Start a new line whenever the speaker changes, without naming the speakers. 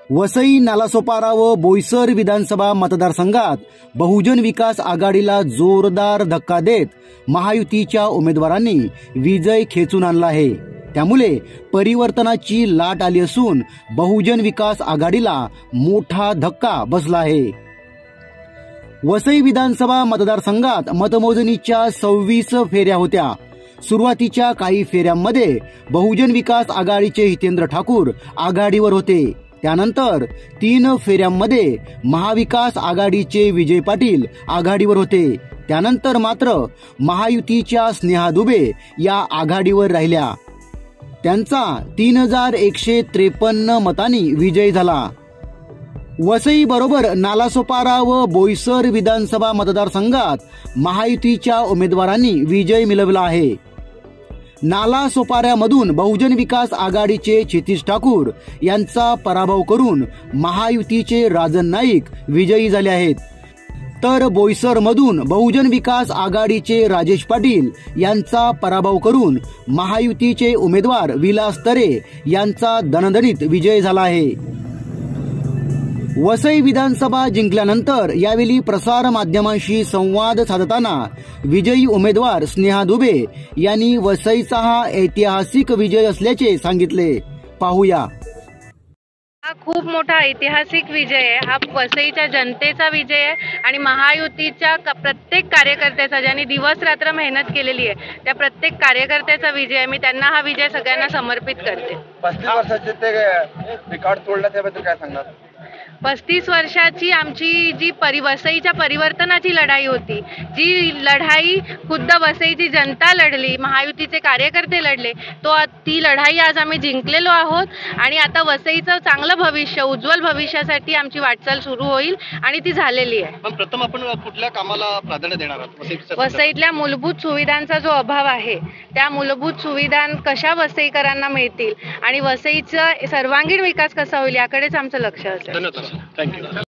वसई, नालासोपारा व बोईसर विधानसभा मतदारसंघात बहुजन विकास आघाडीला जोरदार धक्का देत महायुतीच्या उमेदवारांनी विजय खेचून आणला आहे। त्यामुळे परिवर्तनाची लाट आली असून बहुजन विकास आघाडीला मोठा धक्का बसला आहे। वसई विधानसभा मतदारसंघात मतमोजणीच्या 26 फेऱ्या होत्या। सुरुवातीच्या काही फेऱ्यांमध्ये बहुजन विकास आघाडीचे हितेंद्र ठाकूर आघाडीवर होते। त्यानंतर 3 फेऱ्यांमध्ये महाविकास आघाडीचे विजय पाटील आघाडीवर होते। त्यानंतर मात्र महायुतीच्या स्नेहा दुबे या आघाडीवर राहिल्या। त्यांचा 3153 मतांनी विजय झाला। वसई बरोबर नालासोपारा व बोईसर विधानसभा मतदारसंघात महायुतीच्या उमेदवारांनी विजय मिळवला आहे। नालासोपाऱ्यामधून बहुजन विकास आघाडीचे क्षितिज ठाकूर यांचा पराभव करून महायुतीचे राजन नाईक विजयी झाले आहेत, तर बोईसरमधून बहुजन विकास आघाडीचे राजेश पाटील यांचा पराभव करून महायुतीचे उमेदवार विलास तरे यांचा दणदणीत विजय झाला आहे। वसई विधानसभा जिंकल्यानंतर यावेळी प्रसार माध्यमांशी संवाद साधताना विजयी उमेदवार स्नेहा दुबे यांनी वसईचा हा ऐतिहासिक विजय असल्याचे सांगितले। पाहूया।
हा खूप मोठा ऐतिहासिक विजय आहे। हा वसईच्या जनतेचा विजय आहे आणि महायुतीच्या प्रत्येक कार्यकर्त्याचा, ज्यांनी दिवस रात्र मेहनत केलेली आहे त्या प्रत्येक कार्यकर्त्याचा विजय आहे। मी त्यांना हा विजय सगळ्यांना समर्पित करते।
35 वर्षाचे ते रेकॉर्ड तोडला, त्याबद्दल काय सांगणार?
35 वर्षाची आमची जी वसईच्या परिवर्तनाची लढाई होती, जी लढाई खुद्द वसईची जनता लढली, महायुतीचे कार्यकर्ते लढले, ती लढाई आज आम्ही जिंकलेलो आहोत आणि आता वसईचं चांगलं भविष्य, उज्ज्वल भविष्यासाठी आमची वाटचाल सुरू होईल आणि ती झालेली आहे।
पण प्रथम आपण कुठल्या कामाला प्राधान्य देणार आहात?
वसईतल्या मूलभूत सुविधांचा जो अभाव आहे त्या मूलभूत सुविधा कशा वसईकरांना मिळतील आणि वसईचा सर्वांगीण विकास कसा होईल याकडेच आमचं लक्ष असेल।
धन्यवाद। थँक्यू।